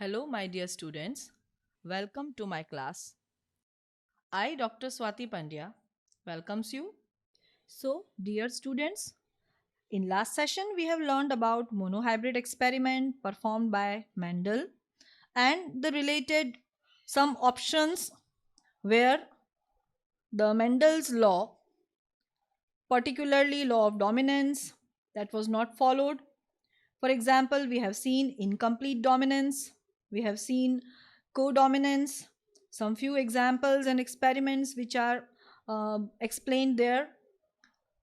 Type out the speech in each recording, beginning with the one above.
Hello, my dear students. Welcome to my class. I, Dr. Swati Pandya, welcomes you. So, dear students, in last session we have learned about monohybrid experiment performed by Mendel and the related some options where the Mendel's law, particularly law of dominance, that was not followed. For example, we have seen incomplete dominance, we have seen codominance, some few examples and experiments which are explained there.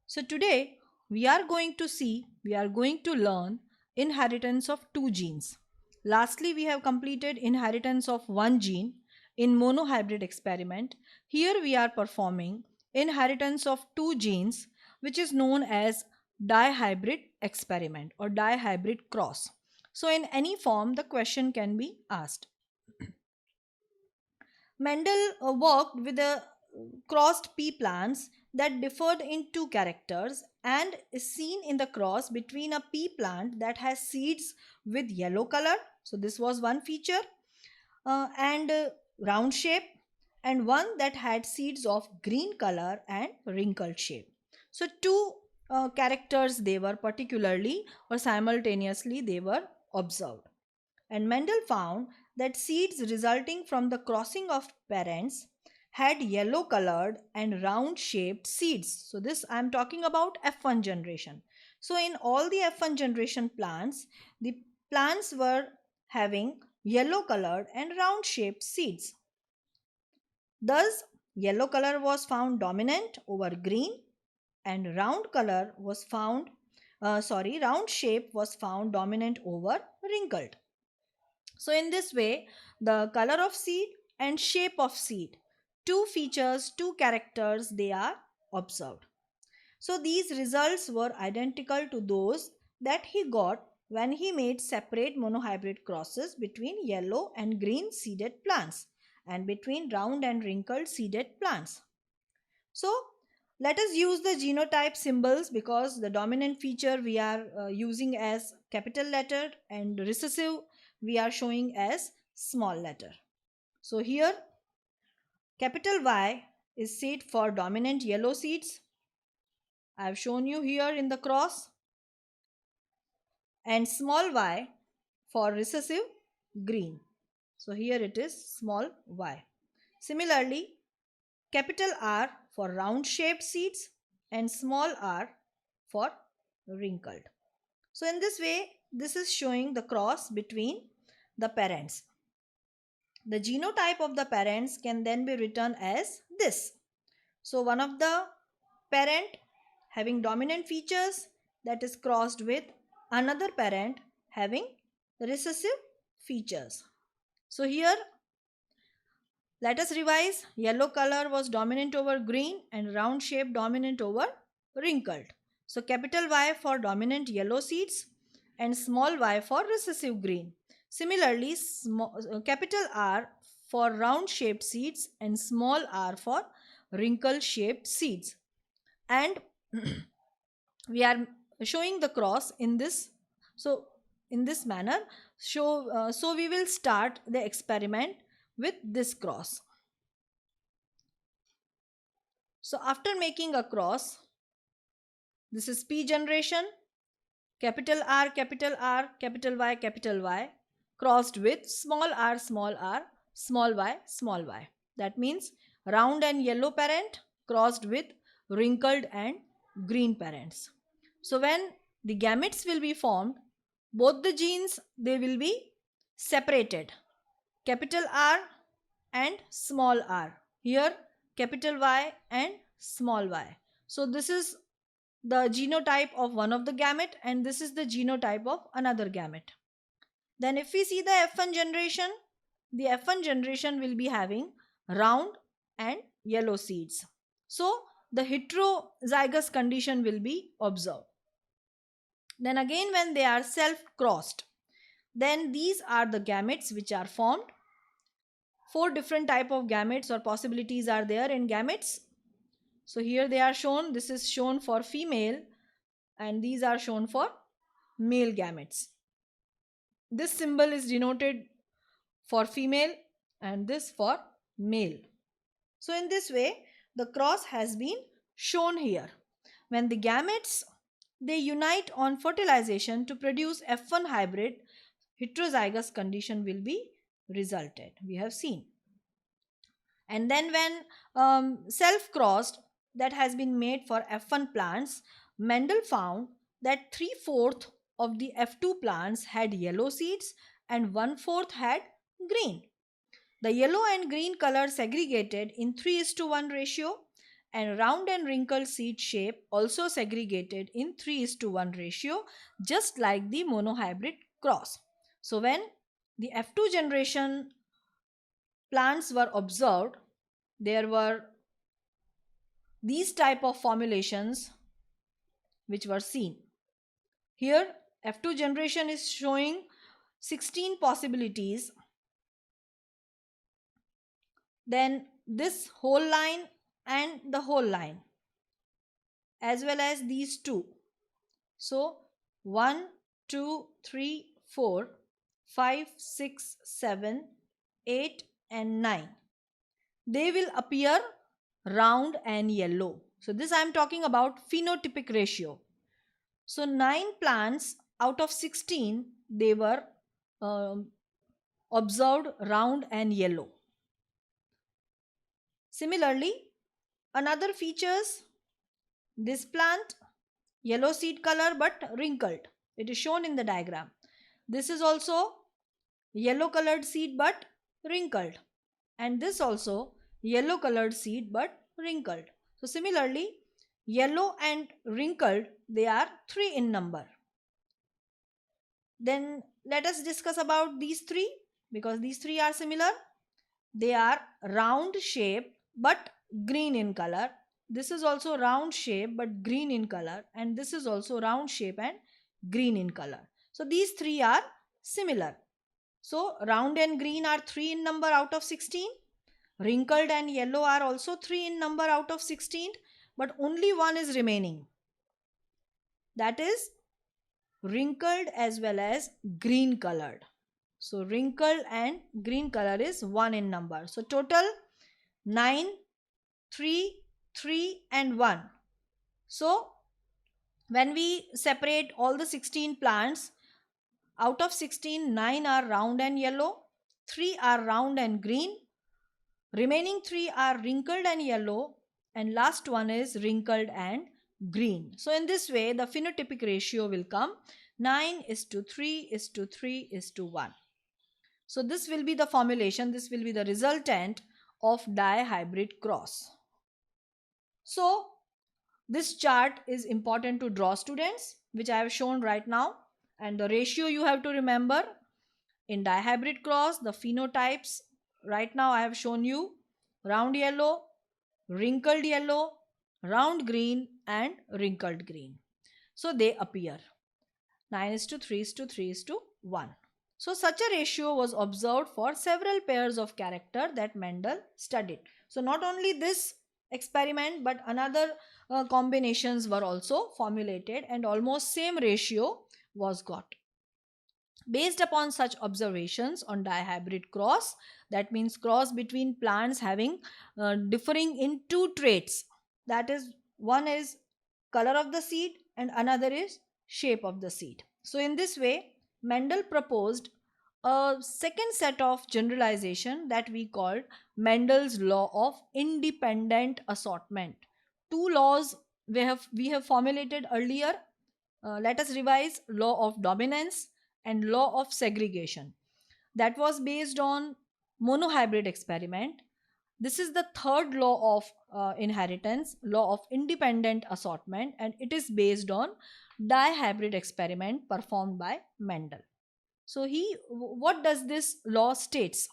So today we are going to learn inheritance of two genes. Lastly, we have completed inheritance of one gene in monohybrid experiment. Here we are performing inheritance of two genes, which is known as dihybrid experiment or dihybrid cross. So in any form the question can be asked. Mendel worked with the crossed pea plants that differed in two characters and is seen in the cross between a pea plant that has seeds with yellow color. So this was one feature, and round shape, and one that had seeds of green color and wrinkled shape. So two characters they were particularly or simultaneously they were observed. And Mendel found that seeds resulting from the crossing of parents had yellow colored and round shaped seeds. So, this I am talking about F1 generation. So, in all the F1 generation plants, the plants were having yellow colored and round shaped seeds. Thus, yellow color was found dominant over green, and round shape was found dominant over wrinkled. So, in this way, the color of seed and shape of seed, two features, two characters, they are observed. So, these results were identical to those that he got when he made separate monohybrid crosses between yellow and green seeded plants and between round and wrinkled seeded plants. So, let us use the genotype symbols because the dominant feature we are using as capital letter and recessive we are showing as small letter. So, here capital Y is set for dominant yellow seeds. I have shown you here in the cross, and small y for recessive green. So, here it is small y. Similarly, capital R for round shaped seeds and small r for wrinkled. So, in this way, this is showing the cross between the parents. The genotype of the parents can then be written as this. So, one of the parent having dominant features that is crossed with another parent having recessive features. So, here let us revise. Yellow color was dominant over green and round shape dominant over wrinkled. So, capital Y for dominant yellow seeds and small y for recessive green. Similarly, capital R for round shaped seeds and small r for wrinkle shaped seeds. And we are showing the cross in this. So, in this manner, so we will start the experiment with this cross. So, after making a cross, this is P generation, capital R, capital R, capital Y, crossed with small r, small y. That means round and yellow parent crossed with wrinkled and green parents. So, when the gametes will be formed, both the genes they will be separated. Capital R and small r. Here capital Y and small y. So this is the genotype of one of the gamete and this is the genotype of another gamete. Then if we see the F1 generation, the F1 generation will be having round and yellow seeds. So the heterozygous condition will be observed. Then again when they are self crossed, then these are the gametes which are formed. Four different type of gametes or possibilities are there in gametes. So here they are shown. This is shown for female and these are shown for male gametes. This symbol is denoted for female and this for male. So in this way, the cross has been shown here. When the gametes they unite on fertilization to produce F1 hybrid, heterozygous condition will be resulted. We have seen. And then when self crossed that has been made for F1 plants, Mendel found that 3/4 of the F2 plants had yellow seeds and 1/4 had green. The yellow and green color segregated in 3:1 ratio, and round and wrinkled seed shape also segregated in 3:1 ratio, just like the monohybrid cross. So when the F2 generation plants were observed, there were these type of formulations which were seen. Here F2 generation is showing 16 possibilities. Then this whole line and the whole line, as well as these two. So 1, 2, 3, 4, 5, 6, 7, 8 and 9. They will appear round and yellow. So this I am talking about phenotypic ratio. So 9 plants out of 16 they were observed round and yellow. Similarly, another features, this plant yellow seed color but wrinkled. It is shown in the diagram. This is also yellow colored seed but wrinkled, and this also yellow colored seed but wrinkled. So similarly, yellow and wrinkled, they are 3 in number. Then let us discuss about these 3, because these 3 are similar. They are round shape but green in color. This is also round shape but green in color, and this is also round shape and green in color. So these 3 are similar. So round and green are 3 in number out of 16. Wrinkled and yellow are also 3 in number out of 16, but only one is remaining. That is wrinkled as well as green colored. So wrinkled and green color is 1 in number. So total 9, 3, 3 and 1. So when we separate all the 16 plants, out of 16, 9 are round and yellow, 3 are round and green, remaining 3 are wrinkled and yellow, and last one is wrinkled and green. So in this way, the phenotypic ratio will come 9:3:3:1. So this will be the formulation, this will be the resultant of dihybrid cross. So this chart is important to draw, students, which I have shown right now, and the ratio you have to remember. In dihybrid cross, the phenotypes right now I have shown you: round yellow, wrinkled yellow, round green and wrinkled green. So they appear 9:3:3:1. So such a ratio was observed for several pairs of character that Mendel studied. So not only this experiment, but another combinations were also formulated, and almost same ratio was got. Based upon such observations on dihybrid cross, that means cross between plants having differing in 2 traits, that is, one is color of the seed and another is shape of the seed. So in this way, Mendel proposed a second set of generalization that we called Mendel's law of independent assortment. 2 laws we have formulated earlier. Let us revise: law of dominance and law of segregation. That was based on monohybrid experiment. This is the third law of inheritance, law of independent assortment, and it is based on dihybrid experiment performed by Mendel. So what does this law states?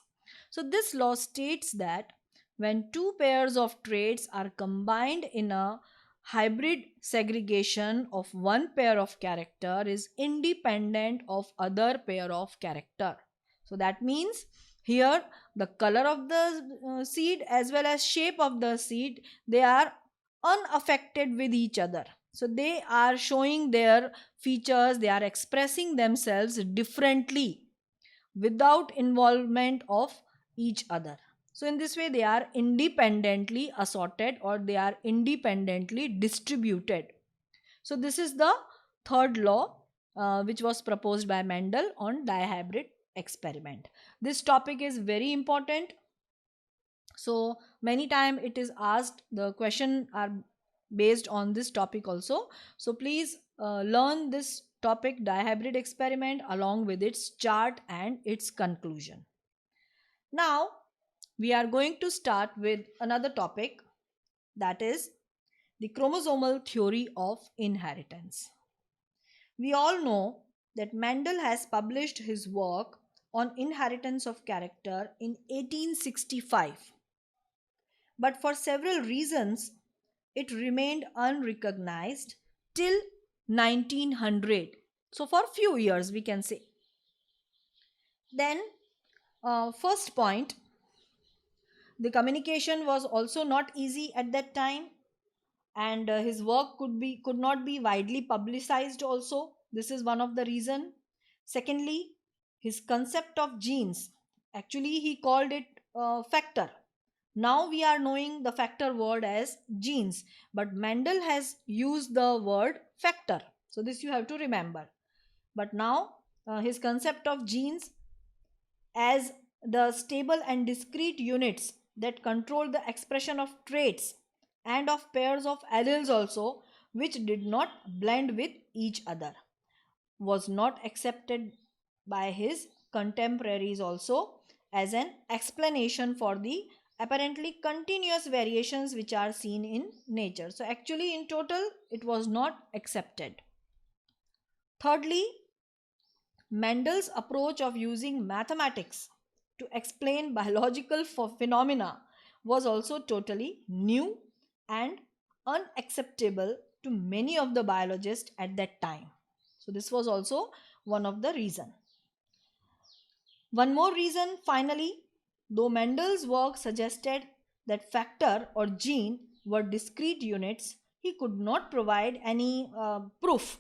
So this law states that when 2 pairs of traits are combined in a hybrid, segregation of one pair of character is independent of other pair of character. So that means here the color of the seed as well as shape of the seed, they are unaffected with each other. So they are showing their features, they are expressing themselves differently. without involvement of each other. So in this way they are independently assorted or they are independently distributed. So this is the third law which was proposed by Mendel on dihybrid experiment. This topic is very important. So many time it is asked, the question are based on this topic also. So please learn this topic dihybrid experiment along with its chart and its conclusion. Now we are going to start with another topic, that is the chromosomal theory of inheritance. We all know that Mendel has published his work on inheritance of character in 1865, but for several reasons it remained unrecognized till 1900. So for few years we can say. Then first point, the communication was also not easy at that time, and his work could not be widely publicized also. This is one of the reason. Secondly, his concept of genes, actually he called it factor. Now we are knowing the factor word as genes, but Mendel has used the word factor. So this you have to remember. But now his concept of genes as the stable and discrete units that control the expression of traits and of pairs of alleles also, which did not blend with each other, was not accepted by his contemporaries also as an explanation for the apparently continuous variations which are seen in nature. So actually in total it was not accepted. Thirdly, Mendel's approach of using mathematics to explain biological phenomena was also totally new and unacceptable to many of the biologists at that time. So this was also one of the reason. One more reason finally, though Mendel's work suggested that factor or gene were discrete units, he could not provide any proof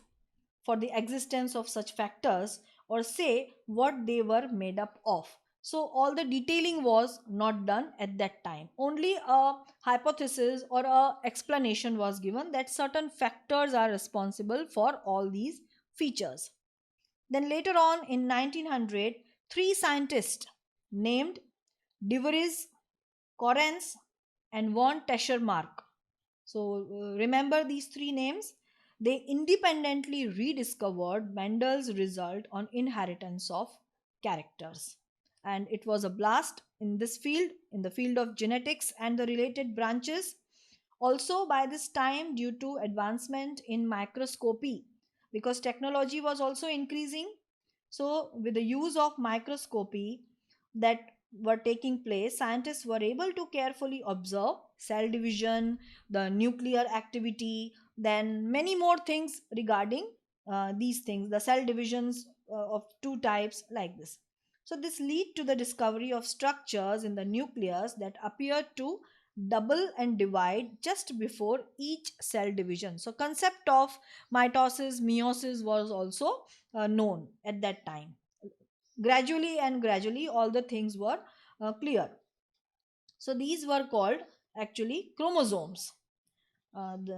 for the existence of such factors or say what they were made up of. So all the detailing was not done at that time. Only a hypothesis or a explanation was given that certain factors are responsible for all these features. Then later on in 1900, three scientists named De Vries, Correns, and von Teschermark. So remember these three names. They independently rediscovered Mendel's result on inheritance of characters. And it was a blast in this field, in the field of genetics and the related branches. Also, by this time, due to advancement in microscopy, because technology was also increasing, so with the use of microscopy that were taking place, scientists were able to carefully observe cell division, the nuclear activity, then many more things regarding these things, the cell divisions of two types like this. So this lead to the discovery of structures in the nucleus that appear to double and divide just before each cell division. So concept of mitosis, meiosis was also known at that time. Gradually and gradually all the things were clear. So these were called actually chromosomes.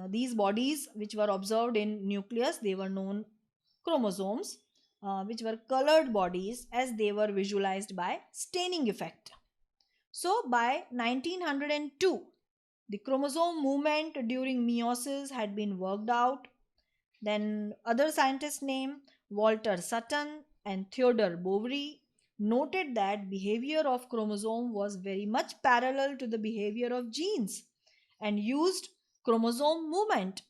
These bodies which were observed in nucleus, they were known chromosomes, which were colored bodies as they were visualized by staining effect. So by 1902, the chromosome movement during meiosis had been worked out. Then other scientists named Walter Sutton and Theodore Boveri noted that behavior of chromosome was very much parallel to the behavior of genes and used chromosome movement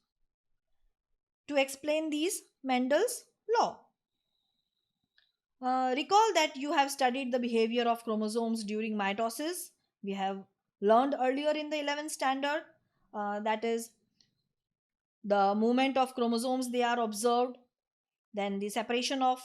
to explain these Mendel's law. Recall that you have studied the behavior of chromosomes during mitosis. We have learned earlier in the 11th standard, that is the movement of chromosomes they are observed, then the separation of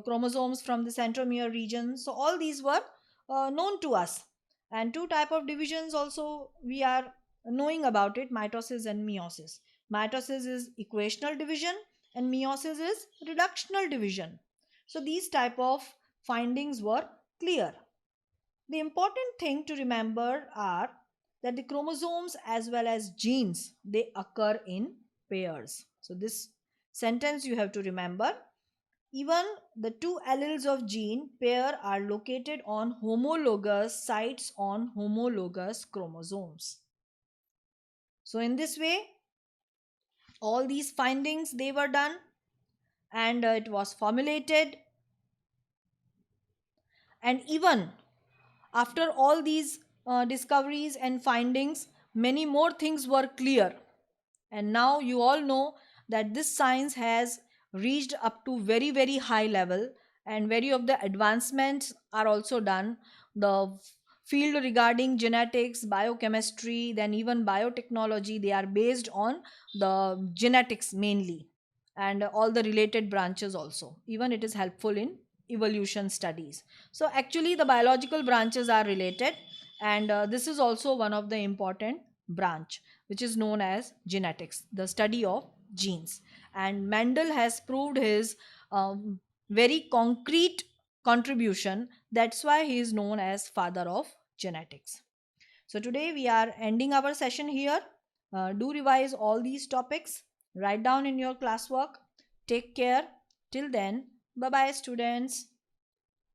chromosomes from the centromere region. So all these were known to us, and two type of divisions also we are knowing about it, mitosis and meiosis. Mitosis is equational division and meiosis is reductional division. So these type of findings were clear. The important thing to remember are that the chromosomes as well as genes, they occur in pairs. So this sentence you have to remember. Even the two alleles of gene pair are located on homologous sites on homologous chromosomes. So in this way, all these findings they were done, and it was formulated, and even after all these discoveries and findings, many more things were clear. And now you all know that this science has reached up to very, very high level, and very of the advancements are also done. The field regarding genetics, biochemistry, then even biotechnology, they are based on the genetics mainly, and all the related branches also. Even it is helpful in evolution studies. So actually the biological branches are related, and this is also one of the important branch, which is known as genetics, the study of genes. And Mendel has proved his very concrete contribution. That's why he is known as father of genetics. So today we are ending our session here. Do revise all these topics, write down in your classwork. Take care. Till then, bye bye, students.